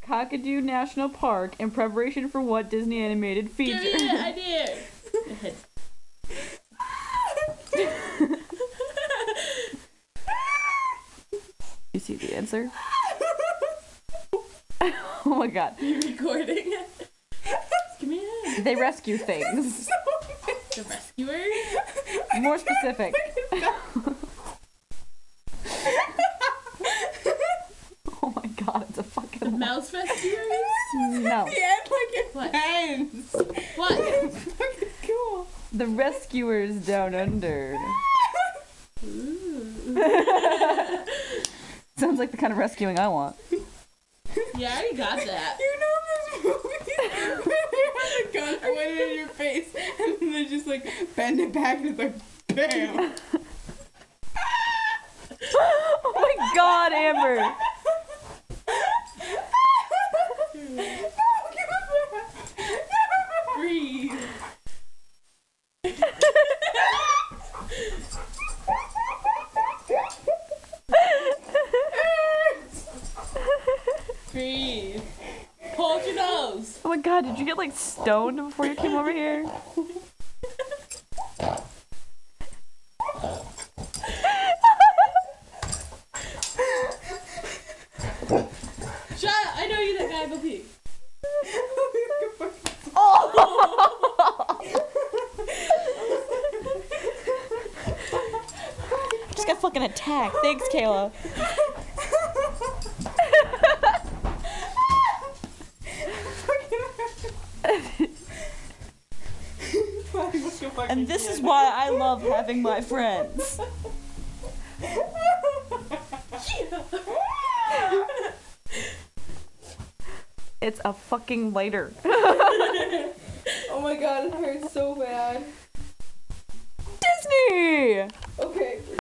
Kakadu National Park in preparation for what Disney animated feature? Give me an idea. Go ahead. You see the answer? Oh my god. You're recording. Give me a hint. They rescue things. The rescuers? More specific. Oh my god, it's a fucking Mouse rescuers? No. The end like it What? ends. What? It's fucking cool. The rescuers down under. Ooh. Sounds like the kind of rescuing I want. Yeah, I already got that. You know this movie where they have a gun pointed in your face and then they just like bend it back and it's like BAM! Oh my god, Amber. Breathe. Breathe. Hold your nose. Oh my god, did you get like stoned before you came over here? Shut up. I know you, that guy. Go pee. Just got fucking attacked. Thanks, Kayla. And this is why I love having my friends. It's a fucking lighter. Oh my god, it hurts so bad.